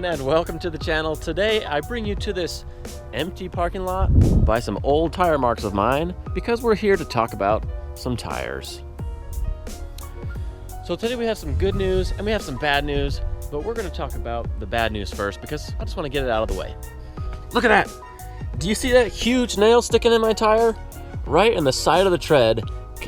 everyone, and welcome to the channel. Today I bring you to this empty parking lot by some old tire marks of mine because we're here to talk about some tires. So today we have some good news and we have some bad news, but we're going to talk about the bad news first because I just want to get it out of the way. Look at that! Do you see that huge nail sticking in my tire? Right in the side of the tread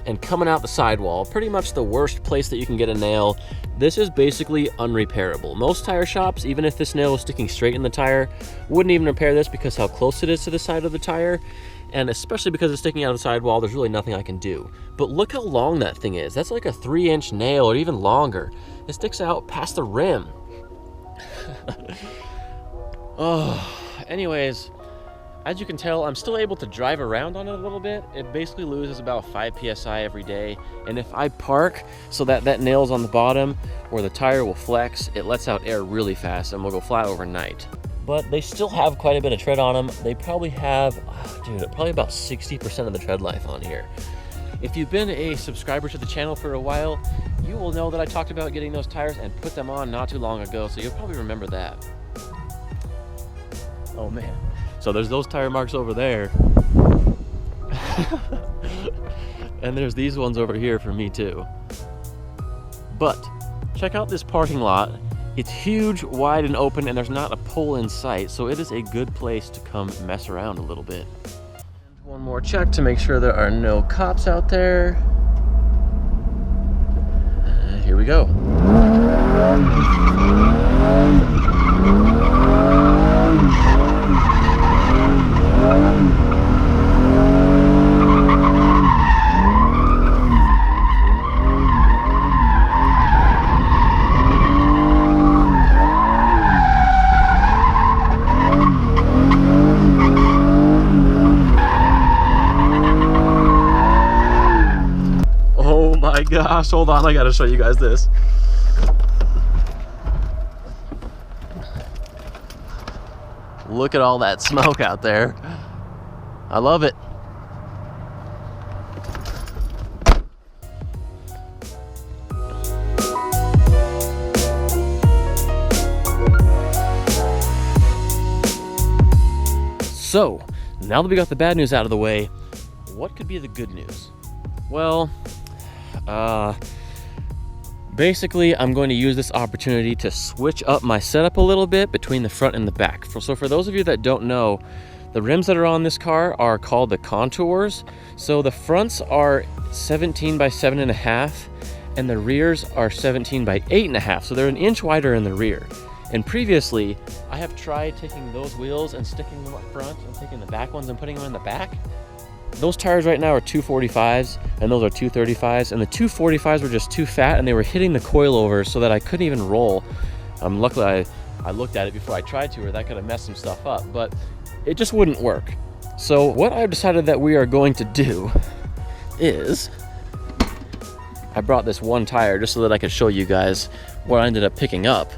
and coming out the sidewall, pretty much the worst place that you can get a nail. This is basically unrepairable. Most tire shops, even if this nail was sticking straight in the tire, wouldn't even repair this because how close it is to the side of the tire, and especially because it's sticking out of the sidewall, there's really nothing I can do. But look how long that thing is. That's like a 3-inch nail or even longer. It sticks out past the rim. Anyways, as you can tell, I'm still able to drive around on it a little bit. It basically loses about 5 PSI every day. And if I park so that that nail's on the bottom or the tire will flex, it lets out air really fast and will go flat overnight. But they still have quite a bit of tread on them. They probably have, probably about 60% of the tread life on here. If you've been a subscriber to the channel for a while, you will know that I talked about getting those tires and put them on not too long ago, so you'll probably remember that. Oh man. So there's those tire marks over there. And there's these ones over here for me too. But check out this parking lot. It's huge, wide, and open, and there's not a pole in sight, so it is a good place to come mess around a little bit. And one more check to make sure there are no cops out there. Here we go. Oh my gosh, hold on, I gotta show you guys this. Look at all that smoke out there. I love it. So, now that we got the bad news out of the way, what could be the good news? Well, basically, I'm going to use this opportunity to switch up my setup a little bit between the front and the back. So for those of you that don't know, the rims that are on this car are called the Contours. So the fronts are 17 by 7.5 and the rears are 17 by 8.5. So they're an inch wider in the rear. And previously, I have tried taking those wheels and sticking them up front and taking the back ones and putting them in the back. Those tires right now are 245s and those are 235s, and the 245s were just too fat and they were hitting the coilovers so that I couldn't even roll. Luckily I looked at it before I tried to, or that could have messed some stuff up, but it just wouldn't work. So what I've decided that we are going to do is, I brought this one tire just so that I could show you guys what I ended up picking up.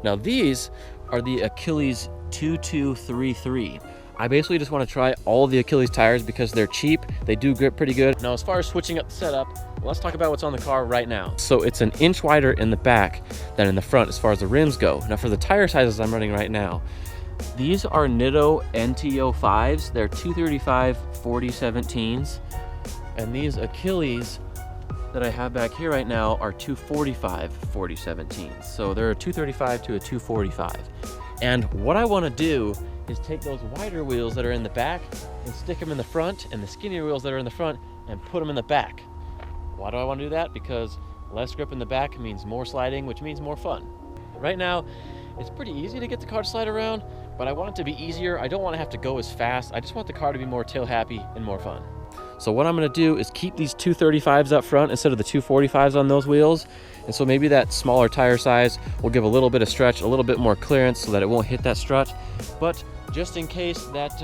Now these are the Achilles 2233. I basically just want to try all the Achilles tires because they're cheap, they do grip pretty good. Now as far as switching up the setup, let's talk about what's on the car right now. So it's an inch wider in the back than in the front as far as the rims go. Now for the tire sizes I'm running right now, these are Nitto NT05s, they're 235 4017s, and these Achilles that I have back here right now are 245 4017s. So they're a 235 to a 245. And what I want to do is take those wider wheels that are in the back and stick them in the front, and the skinnier wheels that are in the front and put them in the back. Why do I want to do that? Because less grip in the back means more sliding, which means more fun. Right now, it's pretty easy to get the car to slide around, but I want it to be easier. I don't want to have to go as fast. I just want the car to be more tail happy and more fun. So what I'm going to do is keep these 235s up front instead of the 245s on those wheels. And so maybe that smaller tire size will give a little bit of stretch, a little bit more clearance so that it won't hit that strut. But just in case that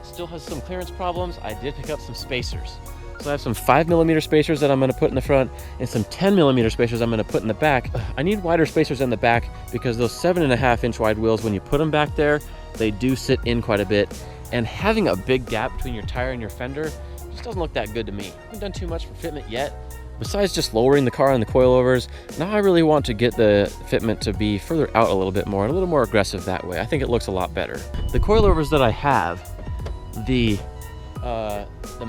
still has some clearance problems, I did pick up some spacers. So I have some 5mm spacers that I'm going to put in the front and some 10mm spacers I'm going to put in the back. I need wider spacers in the back because those 7.5-inch wide wheels, when you put them back there, they do sit in quite a bit. And having a big gap between your tire and your fender just doesn't look that good to me. I haven't done too much for fitment yet, besides just lowering the car on the coilovers, now I really want to get the fitment to be further out a little bit more and a little more aggressive that way. I think it looks a lot better. The coilovers that I have, the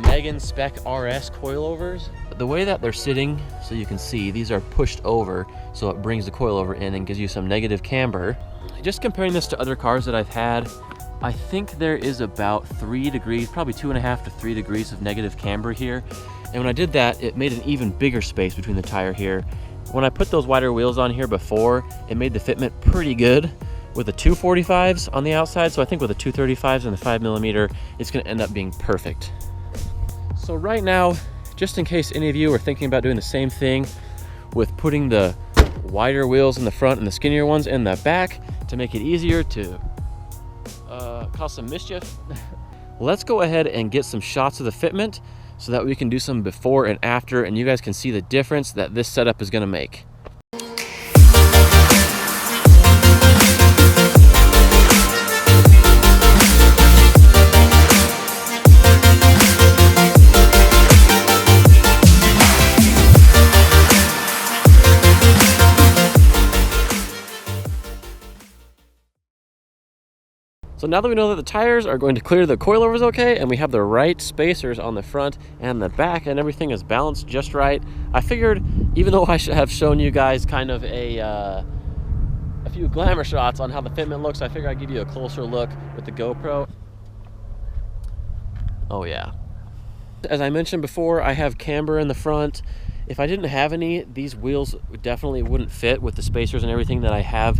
Megan Spec RS coilovers, the way that they're sitting, so you can see, these are pushed over, so it brings the coilover in and gives you some negative camber. Just comparing this to other cars that I've had, I think there is about 3 degrees, probably 2.5 to 3 degrees of negative camber here. And when I did that, it made an even bigger space between the tire here. When I put those wider wheels on here before, it made the fitment pretty good with the 245s on the outside. So I think with the 235s and the 5mm, it's gonna end up being perfect. So right now, just in case any of you are thinking about doing the same thing with putting the wider wheels in the front and the skinnier ones in the back to make it easier to cause some mischief, let's go ahead and get some shots of the fitment so that we can do some before and after, and you guys can see the difference that this setup is gonna make. So now that we know that the tires are going to clear the coilovers okay, and we have the right spacers on the front and the back, and everything is balanced just right, I figured, even though I should have shown you guys kind of a few glamour shots on how the fitment looks, I figured I'd give you a closer look with the GoPro. Oh yeah. As I mentioned before, I have camber in the front. If I didn't have any, these wheels definitely wouldn't fit with the spacers and everything that I have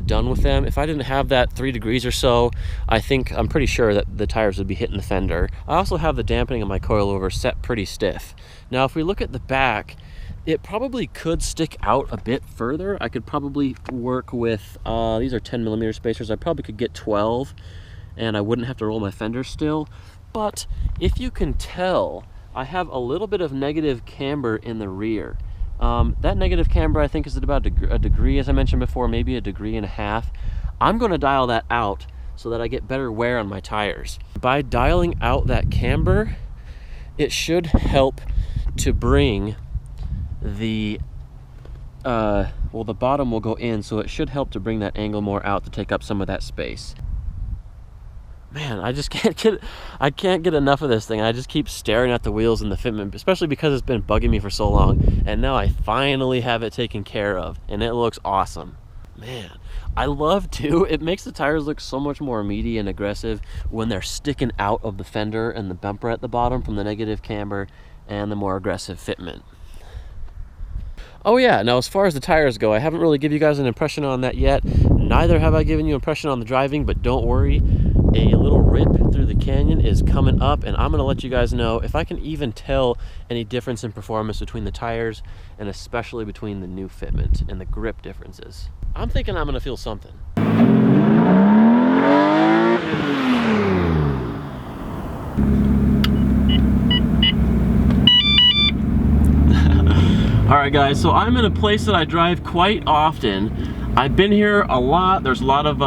done with them. If I didn't have that 3 degrees or so, I'm pretty sure that the tires would be hitting the fender. I also have the dampening of my coilover set pretty stiff. Now, if we look at the back, it probably could stick out a bit further. I could probably work with, these are 10mm spacers. I probably could get 12 and I wouldn't have to roll my fender still. But if you can tell, I have a little bit of negative camber in the rear. That negative camber I think is at about a degree, as I mentioned before, maybe 1.5 degrees. I'm going to dial that out so that I get better wear on my tires. By dialing out that camber, it should help to bring the well, the bottom will go in, so it should help to bring that angle more out to take up some of that space. Man, I just can't get enough of this thing. I just keep staring at the wheels and the fitment, especially because it's been bugging me for so long, and now I finally have it taken care of, and it looks awesome. Man, I love too, it makes the tires look so much more meaty and aggressive when they're sticking out of the fender and the bumper at the bottom from the negative camber and the more aggressive fitment. Oh yeah, now as far as the tires go, I haven't really given you guys an impression on that yet. Neither have I given you an impression on the driving, but don't worry. A little rip through the canyon is coming up, and I'm going to let you guys know if I can even tell any difference in performance between the tires, and especially between the new fitment and the grip differences. I'm thinking I'm going to feel something. Alright guys, so I'm in a place that I drive quite often. I've been here a lot. There's a lot of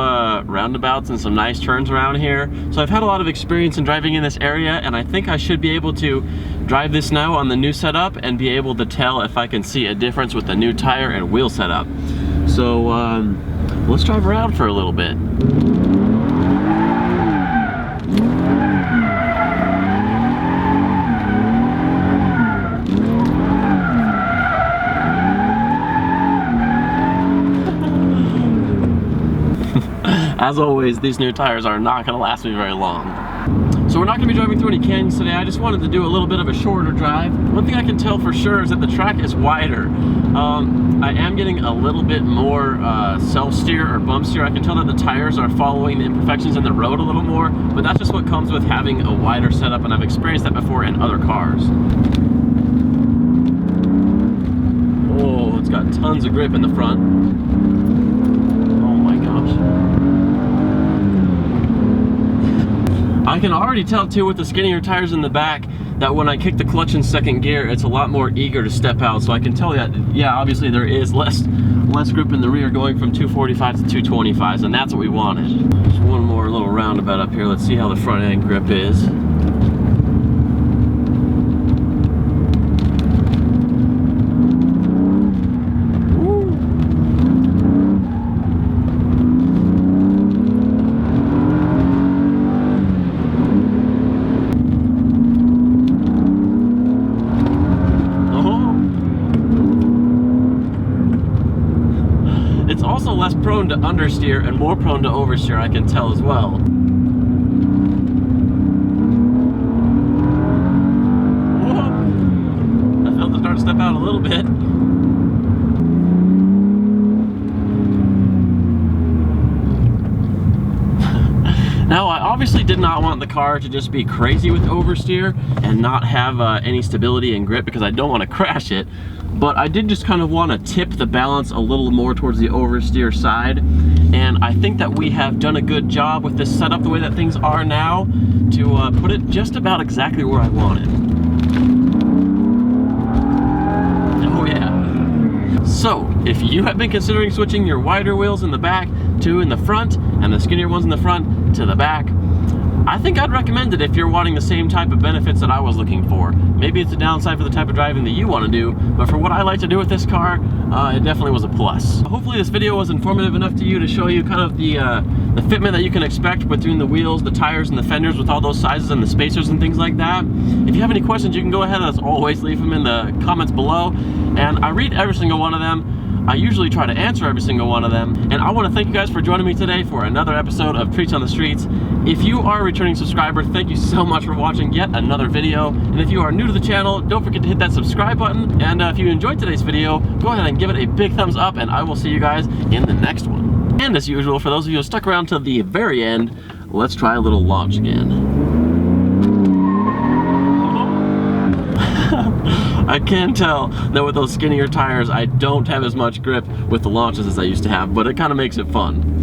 roundabouts and some nice turns around here. So I've had a lot of experience in driving in this area, and I think I should be able to drive this now on the new setup and be able to tell if I can see a difference with the new tire and wheel setup. So let's drive around for a little bit. As always, these new tires are not going to last me very long. So we're not going to be driving through any canyons today. I just wanted to do a little bit of a shorter drive. One thing I can tell for sure is that the track is wider. I am getting a little bit more self-steer or bump steer. I can tell that the tires are following the imperfections in the road a little more, but that's just what comes with having a wider setup, and I've experienced that before in other cars. Oh, it's got tons of grip in the front. Oh my gosh. I can already tell too with the skinnier tires in the back that when I kick the clutch in second gear, it's a lot more eager to step out. So I can tell that, yeah, obviously there is less grip in the rear going from 245s to 225s, and that's what we wanted. Just one more little roundabout up here. Let's see how the front end grip is. less prone to understeer and more prone to oversteer, I can tell as well. Whoa. I felt it start to step out a little bit. Now, I obviously did not want the car to just be crazy with oversteer and not have any stability and grip because I don't want to crash it. But I did just kind of want to tip the balance a little more towards the oversteer side. And I think that we have done a good job with this setup the way that things are now to put it just about exactly where I want it. Oh yeah. So, if you have been considering switching your wider wheels in the back to in the front and the skinnier ones in the front to the back, I think I'd recommend it if you're wanting the same type of benefits that I was looking for. Maybe it's a downside for the type of driving that you want to do, but for what I like to do with this car, it definitely was a plus. Hopefully this video was informative enough to you to show you kind of the fitment that you can expect between the wheels, the tires, and the fenders with all those sizes and the spacers and things like that. If you have any questions, you can go ahead and as always leave them in the comments below, and I read every single one of them. I usually try to answer every single one of them, and I want to thank you guys for joining me today for another episode of Treats on the Streets. If you are a returning subscriber, thank you so much for watching yet another video, and if you are new to the channel, don't forget to hit that subscribe button, and if you enjoyed today's video, go ahead and give it a big thumbs up, and I will see you guys in the next one. And as usual, for those of you who stuck around to the very end, let's try a little launch again. I can tell that with those skinnier tires, I don't have as much grip with the launches as I used to have, but it kind of makes it fun.